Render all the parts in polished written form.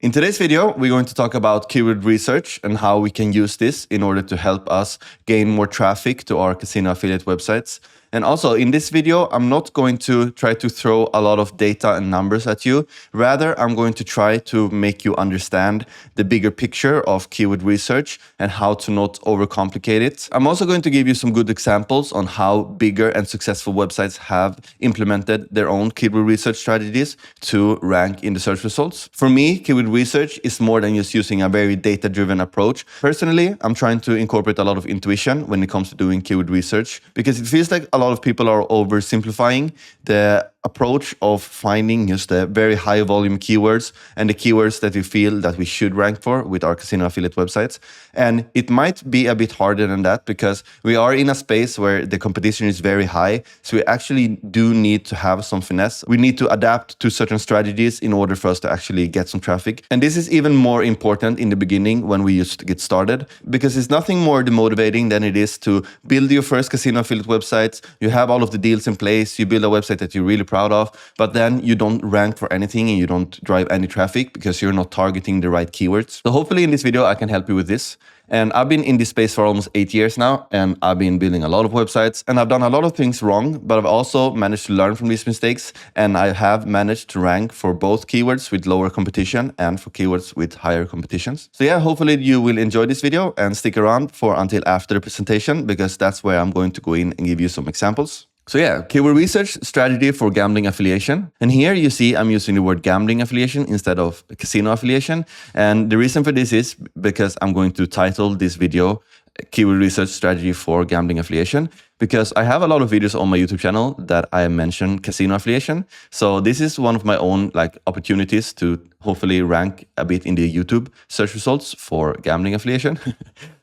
In today's video, we're going to talk about keyword research and how we can use this in order to help us gain more traffic to our casino affiliate websites. And also in this video, I'm not going to try to throw a lot of data and numbers at you. Rather, I'm going to try to make you understand the bigger picture of keyword research and how to not overcomplicate it. I'm also going to give you some good examples on how bigger and successful websites have implemented their own keyword research strategies to rank in the search results. For me, keyword research is more than just using a very data-driven approach. Personally, I'm trying to incorporate a lot of intuition when it comes to doing keyword research because it feels like a lot of people are oversimplifying the approach of finding just the very high volume keywords and the keywords that we feel that we should rank for with our casino affiliate websites. And it might be a bit harder than that because we are in a space where the competition is very high. So we actually do need to have some finesse. We need to adapt to certain strategies in order for us to actually get some traffic. And this is even more important in the beginning when we just get started because it's nothing more demotivating than it is to build your first casino affiliate websites. You have all of the deals in place. You build a website that you're really proud of, but then you don't rank for anything and you don't drive any traffic because you're not targeting the right keywords. So hopefully in this video, I can help you with this. And I've been in this space for almost 8 years now, and I've been building a lot of websites, and I've done a lot of things wrong, but I've also managed to learn from these mistakes, and I have managed to rank for both keywords with lower competition and for keywords with higher competitions. So yeah, hopefully you will enjoy this video and stick around for until after the presentation, because that's where I'm going to go in and give you some examples. So yeah, keyword research strategy for gambling affiliation. And here you see I'm using the word gambling affiliation instead of casino affiliation. And the reason for this is because I'm going to title this video Keyword Research Strategy for Gambling Affiliation, because I have a lot of videos on my YouTube channel that I mention casino affiliation. So this is one of my own opportunities to hopefully rank a bit in the YouTube search results for gambling affiliation.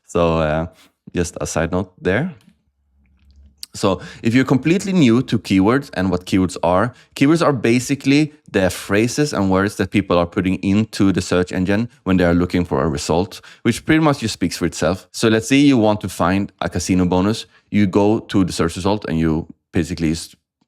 So just a side note there. So if you're completely new to keywords and what keywords are basically the phrases and words that people are putting into the search engine when they are looking for a result, which pretty much just speaks for itself. So let's say you want to find a casino bonus. You go to the search result and you basically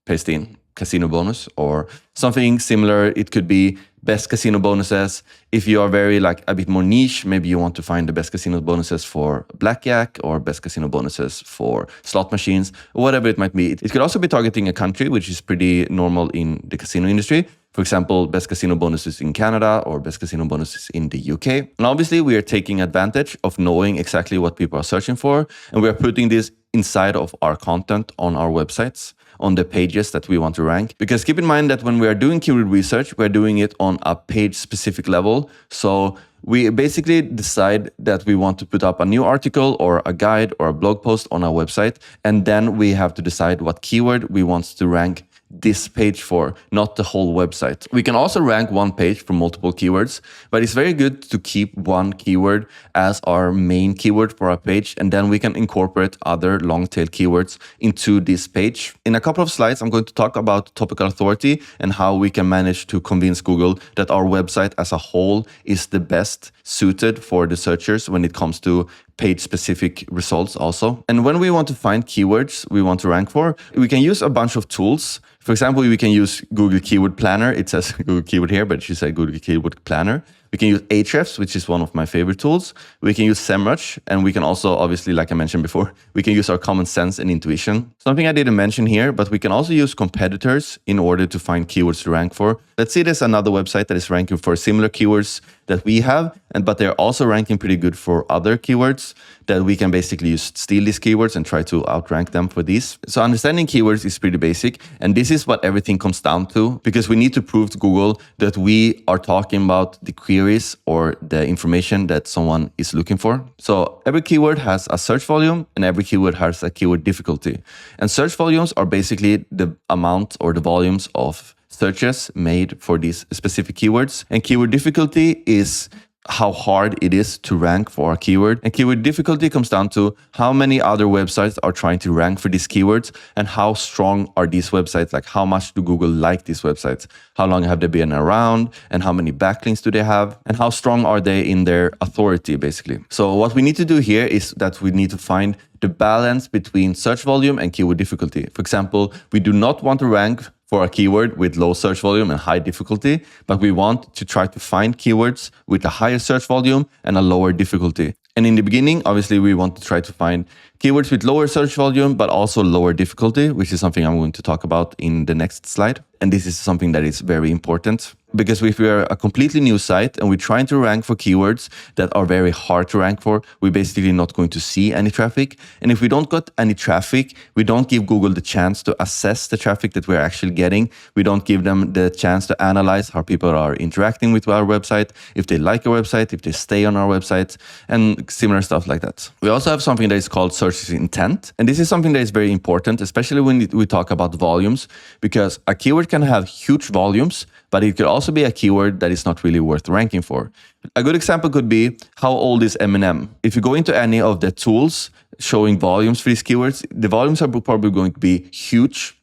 paste in casino bonus or something similar. It could be best casino bonuses. If you are very a bit more niche, maybe you want to find the best casino bonuses for blackjack or best casino bonuses for slot machines, or whatever it might be. It could also be targeting a country, which is pretty normal in the casino industry. For example, best casino bonuses in Canada or best casino bonuses in the UK. And obviously we are taking advantage of knowing exactly what people are searching for. And we are putting this inside of our content on our websites, on the pages that we want to rank. Because keep in mind that when we are doing keyword research, we're doing it on a page specific level. So we basically decide that we want to put up a new article or a guide or a blog post on our website. And then we have to decide what keyword we want to rank this page for, not the whole website. We can also rank one page for multiple keywords, but it's very good to keep one keyword as our main keyword for our page, and then we can incorporate other long tail keywords into this page. In a couple of slides, I'm going to talk about topical authority and how we can manage to convince Google that our website as a whole is the best suited for the searchers when it comes to page-specific results also. And when we want to find keywords we want to rank for, we can use a bunch of tools. For example, we can use Google Keyword Planner. It says Google Keyword here, but it should say Google Keyword Planner. We can use Ahrefs, which is one of my favorite tools. We can use SEMrush, and we can also, obviously, like I mentioned before, we can use our common sense and intuition. Something I didn't mention here, but we can also use competitors in order to find keywords to rank for. Let's say there's another website that is ranking for similar keywords that we have, but they're also ranking pretty good for other keywords that we can basically steal these keywords and try to outrank them for these. So understanding keywords is pretty basic, and this is what everything comes down to, because we need to prove to Google that we are talking about the queries or the information that someone is looking for. So every keyword has a search volume and every keyword has a keyword difficulty. And search volumes are basically the amount or the volumes of searches made for these specific keywords. And keyword difficulty is how hard it is to rank for a keyword. And keyword difficulty comes down to how many other websites are trying to rank for these keywords and how strong are these websites, like how much do Google like these websites, how long have they been around, and how many backlinks do they have, and how strong are they in their authority, basically. So what we need to do here is that we need to find the balance between search volume and keyword difficulty. For example, we do not want to rank for a keyword with low search volume and high difficulty, but we want to try to find keywords with a higher search volume and a lower difficulty. And in the beginning, obviously, we want to try to find keywords with lower search volume, but also lower difficulty, which is something I'm going to talk about in the next slide. And this is something that is very important, because if we are a completely new site and we're trying to rank for keywords that are very hard to rank for, we're basically not going to see any traffic. And if we don't get any traffic, we don't give Google the chance to assess the traffic that we're actually getting. We don't give them the chance to analyze how people are interacting with our website, if they like our website, if they stay on our website, and similar stuff like that. We also have something that is called search intent. And this is something that is very important, especially when we talk about volumes, because a keyword can have huge volumes, but it could also be a keyword that is not really worth ranking for. A good example could be, how old is Eminem? If you go into any of the tools showing volumes for these keywords, the volumes are probably going to be huge,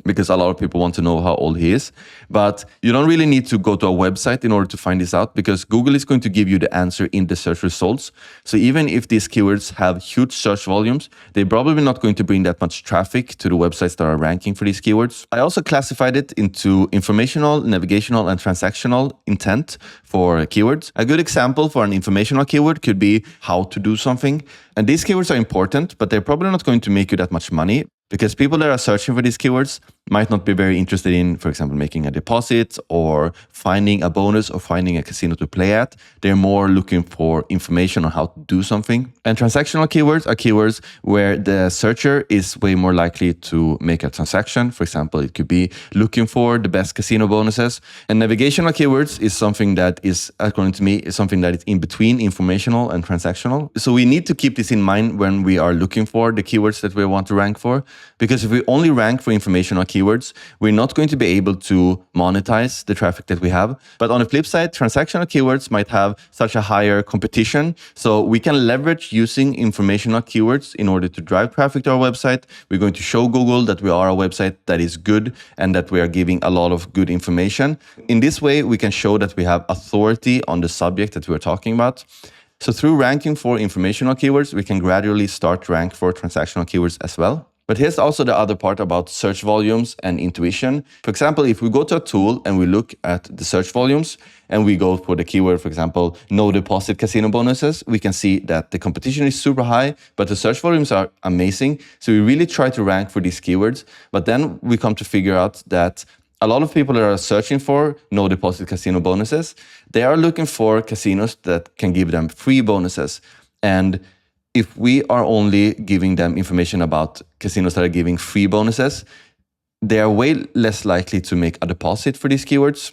because a lot of people want to know how old he is. But you don't really need to go to a website in order to find this out, because Google is going to give you the answer in the search results. So even if these keywords have huge search volumes, they're probably not going to bring that much traffic to the websites that are ranking for these keywords. I also classified it into informational, navigational, and transactional intent for keywords. A good example for an informational keyword could be how to do something. And these keywords are important, but they're probably not going to make you that much money, because people that are searching for these keywords might not be very interested in, for example, making a deposit or finding a bonus or finding a casino to play at. They're more looking for information on how to do something. And transactional keywords are keywords where the searcher is way more likely to make a transaction. For example, it could be looking for the best casino bonuses. And navigational keywords is something that is, according to me, is something that is in between informational and transactional. So we need to keep this in mind when we are looking for the keywords that we want to rank for. Because if we only rank for informational keywords, we're not going to be able to monetize the traffic that we have. But on the flip side, transactional keywords might have such a higher competition. So we can leverage using informational keywords in order to drive traffic to our website. We're going to show Google that we are a website that is good and that we are giving a lot of good information. In this way, we can show that we have authority on the subject that we're talking about. So through ranking for informational keywords, we can gradually start to rank for transactional keywords as well. But here's also the other part about search volumes and intuition. For example, if we go to a tool and we look at the search volumes and we go for the keyword, for example, no deposit casino bonuses, we can see that the competition is super high, but the search volumes are amazing. So we really try to rank for these keywords. But then we come to figure out that a lot of people that are searching for no deposit casino bonuses, they are looking for casinos that can give them free bonuses. And if we are only giving them information about casinos that are giving free bonuses, they are way less likely to make a deposit for these keywords.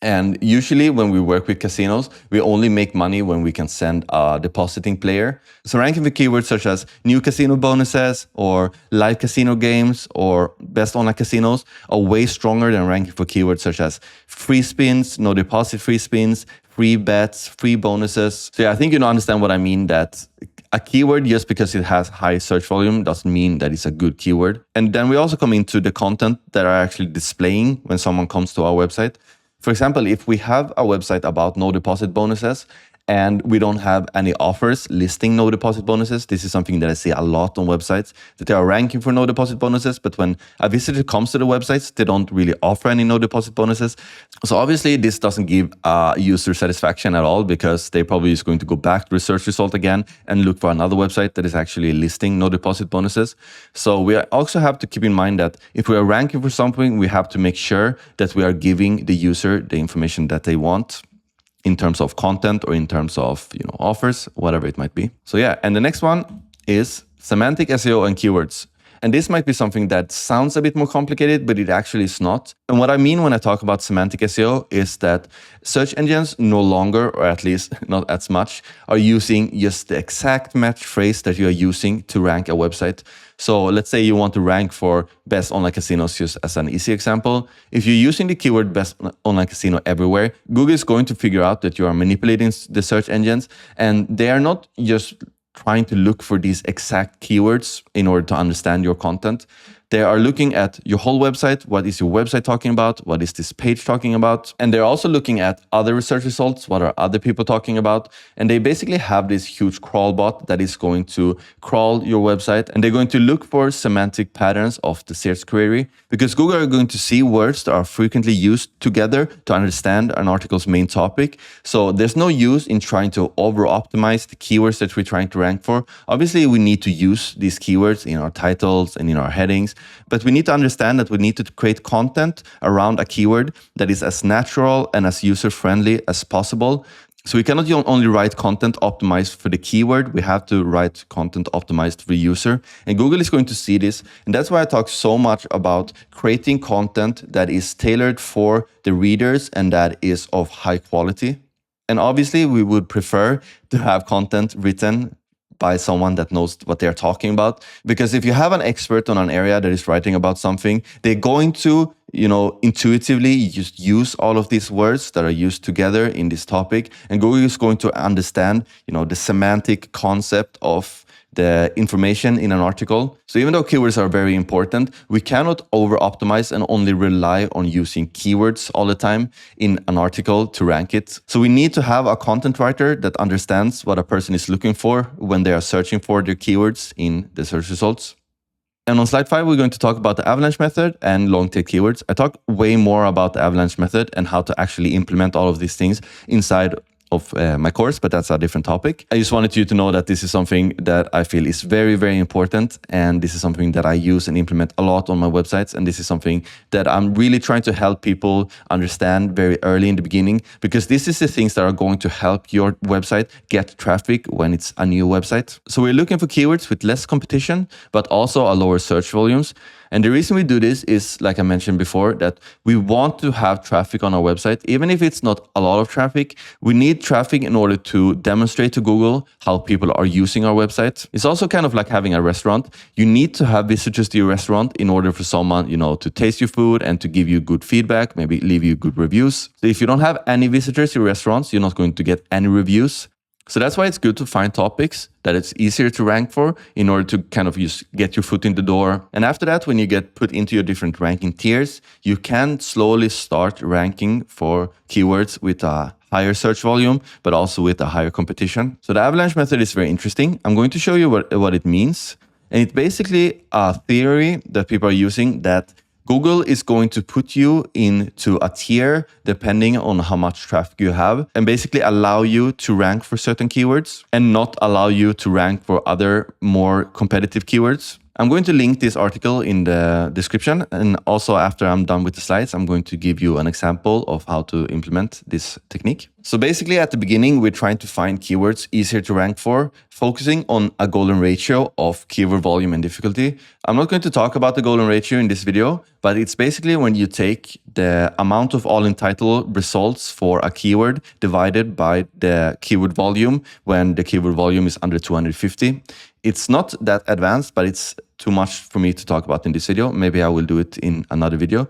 And usually when we work with casinos, we only make money when we can send a depositing player. So ranking for keywords such as new casino bonuses or live casino games or best online casinos are way stronger than ranking for keywords such as free spins, no deposit free spins, free bets, free bonuses. So yeah, I think you understand what I mean, that a keyword, just because it has high search volume, doesn't mean that it's a good keyword. And then we also come into the content that are actually displaying when someone comes to our website. For example, if we have a website about no deposit bonuses and we don't have any offers listing no deposit bonuses, this is something that I see a lot on websites, that they are ranking for no deposit bonuses, but when a visitor comes to the websites, they don't really offer any no deposit bonuses. So obviously this doesn't give user satisfaction at all, because they're probably just going to go back to the search result again and look for another website that is actually listing no deposit bonuses. So we also have to keep in mind that if we are ranking for something, we have to make sure that we are giving the user the information that they want, in terms of content or in terms of offers, whatever it might be. So yeah, and the next one is semantic SEO and keywords. And this might be something that sounds a bit more complicated, but it actually is not. And what I mean when I talk about semantic SEO is that search engines no longer, or at least not as much, are using just the exact match phrase that you are using to rank a website. So let's say you want to rank for best online casinos, just as an easy example. If you're using the keyword best online casino everywhere, Google is going to figure out that you are manipulating the search engines, and they are not just trying to look for these exact keywords in order to understand your content. They are looking at your whole website. What is your website talking about? What is this page talking about? And they're also looking at other research results. What are other people talking about? And they basically have this huge crawl bot that is going to crawl your website. And they're going to look for semantic patterns of the search query, because Google are going to see words that are frequently used together to understand an article's main topic. So there's no use in trying to over-optimize the keywords that we're trying to rank for. Obviously, we need to use these keywords in our titles and in our headings, but we need to understand that we need to create content around a keyword that is as natural and as user-friendly as possible. So we cannot only write content optimized for the keyword, we have to write content optimized for the user. And Google is going to see this. And that's why I talk so much about creating content that is tailored for the readers and that is of high quality. And obviously, we would prefer to have content written by someone that knows what they're talking about. Because if you have an expert on an area that is writing about something, they're going to, intuitively just use all of these words that are used together in this topic. And Google is going to understand, the semantic concept of the information in an article. So even though keywords are very important, we cannot over-optimize and only rely on using keywords all the time in an article to rank it. So we need to have a content writer that understands what a person is looking for when they are searching for their keywords in the search results. And on slide 5, we're going to talk about the avalanche method and long tail keywords. I talk way more about the avalanche method and how to actually implement all of these things inside of my course, but that's a different topic. I just wanted you to know that this is something that I feel is very, very important. And this is something that I use and implement a lot on my websites. And this is something that I'm really trying to help people understand very early in the beginning, because this is the things that are going to help your website get traffic when it's a new website. So we're looking for keywords with less competition, but also a lower search volumes. And the reason we do this is, like I mentioned before, that we want to have traffic on our website. Even if it's not a lot of traffic, we need traffic in order to demonstrate to Google how people are using our website. It's also kind of like having a restaurant. You need to have visitors to your restaurant in order for someone, to taste your food and to give you good feedback, maybe leave you good reviews. So if you don't have any visitors to your restaurants, you're not going to get any reviews. So that's why it's good to find topics that it's easier to rank for in order to kind of just get your foot in the door. And after that, when you get put into your different ranking tiers, you can slowly start ranking for keywords with a higher search volume, but also with a higher competition. So the avalanche method is very interesting. I'm going to show you what it means. And it's basically a theory that people are using that Google is going to put you into a tier depending on how much traffic you have, and basically allow you to rank for certain keywords and not allow you to rank for other more competitive keywords. I'm going to link this article in the description, and also after I'm done with the slides, I'm going to give you an example of how to implement this technique. So basically at the beginning, we're trying to find keywords easier to rank for, focusing on a golden ratio of keyword volume and difficulty. I'm not going to talk about the golden ratio in this video, but it's basically when you take the amount of all in title results for a keyword divided by the keyword volume when the keyword volume is under 250. It's not that advanced, but it's too much for me to talk about in this video. Maybe I will do it in another video.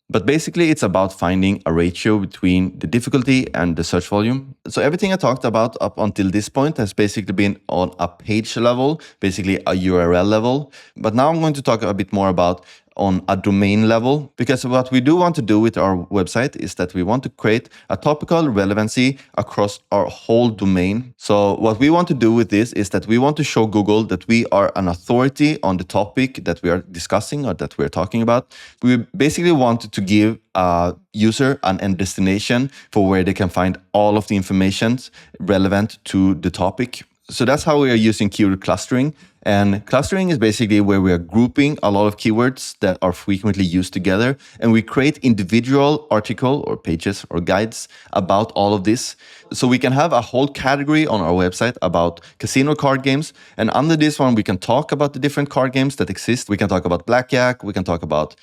But basically, it's about finding a ratio between the difficulty and the search volume. So everything I talked about up until this point has basically been on a page level, basically a URL level. But now I'm going to talk a bit more about on a domain level, because what we do want to do with our website is that we want to create a topical relevancy across our whole domain. So what we want to do with this is that we want to show Google that we are an authority on the topic that we are discussing or that we're talking about. We basically want to give a user an end destination for where they can find all of the information relevant to the topic. So that's how we are using keyword clustering. And clustering is basically where we are grouping a lot of keywords that are frequently used together. And we create individual article or pages or guides about all of this. So we can have a whole category on our website about casino card games. And under this one, we can talk about the different card games that exist. We can talk about blackjack. We can talk about,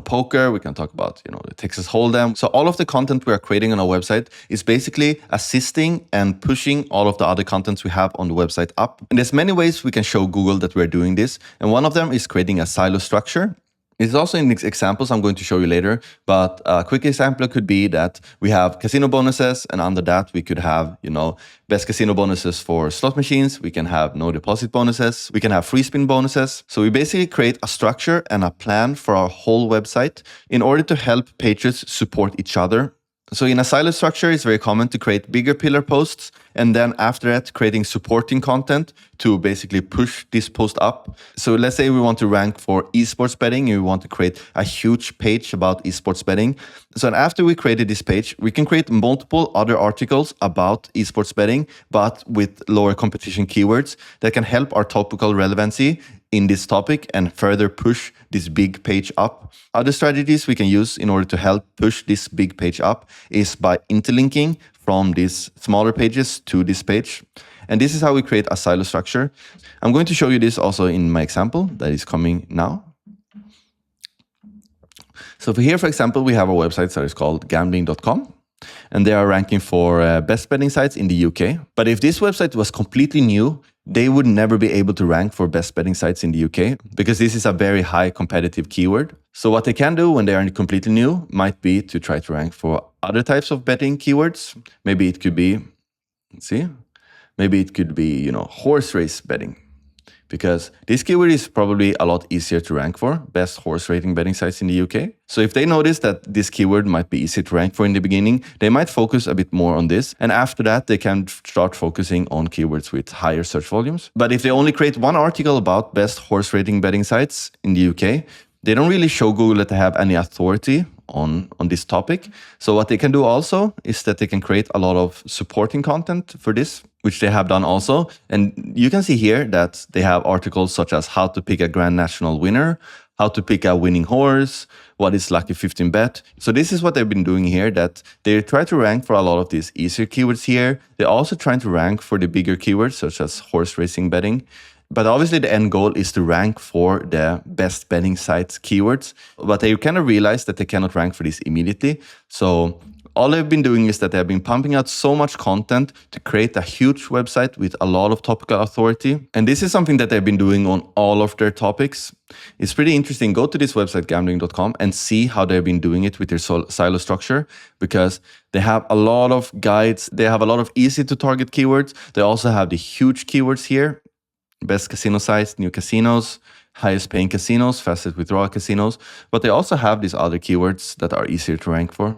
poker. We can talk about, the Texas Hold'em. So all of the content we are creating on our website is basically assisting and pushing all of the other contents we have on the website up. And there's many ways we can show Google that we're doing this. And one of them is creating a silo structure. It's also in examples I'm going to show you later, but a quick example could be that we have casino bonuses, and under that we could have, best casino bonuses for slot machines. We can have no deposit bonuses. We can have free spin bonuses. So we basically create a structure and a plan for our whole website in order to help pages support each other. So in a silo structure, it's very common to create bigger pillar posts, and then after that, creating supporting content to basically push this post up. So let's say we want to rank for esports betting, and we want to create a huge page about esports betting. So after we created this page, we can create multiple other articles about esports betting, but with lower competition keywords that can help our topical relevancy in this topic and further push this big page up. Other strategies we can use in order to help push this big page up is by interlinking from these smaller pages to this page. And this is how we create a silo structure. I'm going to show you this also in my example that is coming now. So for here, for example, we have a website that is called gambling.com. And they are ranking for best betting sites in the UK. But if this website was completely new, they would never be able to rank for best betting sites in the UK because this is a very high competitive keyword. So what they can do when they are completely new might be to try to rank for other types of betting keywords. Maybe it could be, horse race betting. Because this keyword is probably a lot easier to rank for, best horse racing betting sites in the UK. So if they notice that this keyword might be easy to rank for in the beginning, they might focus a bit more on this. And after that, they can start focusing on keywords with higher search volumes. But if they only create one article about best horse racing betting sites in the UK, they don't really show Google that they have any authority on this topic. So what they can do also is that they can create a lot of supporting content for this, which they have done also. And you can see here that they have articles such as how to pick a Grand National winner, how to pick a winning horse, what is lucky 15 bet. So this is what they've been doing here, that they try to rank for a lot of these easier keywords here. They're also trying to rank for the bigger keywords such as horse racing betting. But obviously the end goal is to rank for the best betting sites keywords. But they kind of realize that they cannot rank for this immediately. So all they've been doing is that they've been pumping out so much content to create a huge website with a lot of topical authority. And this is something that they've been doing on all of their topics. It's pretty interesting. Go to this website, gambling.com, and see how they've been doing it with their silo structure, because they have a lot of guides. They have a lot of easy to target keywords. They also have the huge keywords here. Best casino sites, new casinos, highest paying casinos, fastest withdrawal casinos. But they also have these other keywords that are easier to rank for.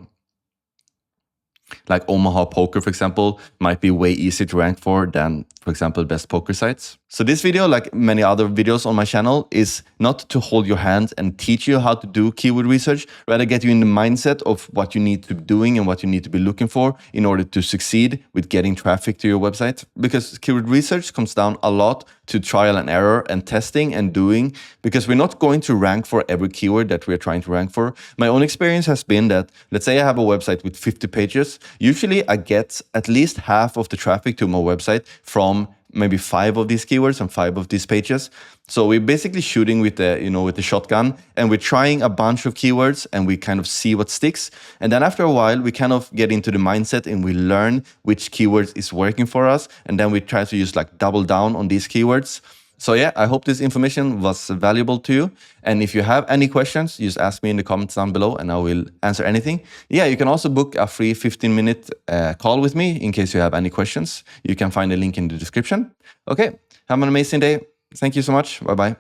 Like Omaha Poker, for example, might be way easier to rank for than, for example, best poker sites. So this video, like many other videos on my channel, is not to hold your hand and teach you how to do keyword research, rather get you in the mindset of what you need to be doing and what you need to be looking for in order to succeed with getting traffic to your website. Because keyword research comes down a lot to trial and error and testing and doing, because we're not going to rank for every keyword that we're trying to rank for. My own experience has been that, let's say I have a website with 50 pages, usually I get at least half of the traffic to my website from maybe 5 of these keywords and 5 of these pages. So we're basically shooting with the shotgun, and we're trying a bunch of keywords and we kind of see what sticks. And then after a while, we kind of get into the mindset and we learn which keywords is working for us. And then we try to use double down on these keywords. So yeah, I hope this information was valuable to you. And if you have any questions, just ask me in the comments down below and I will answer anything. Yeah, you can also book a free 15-minute call with me in case you have any questions. You can find the link in the description. Okay, have an amazing day. Thank you so much. Bye-bye.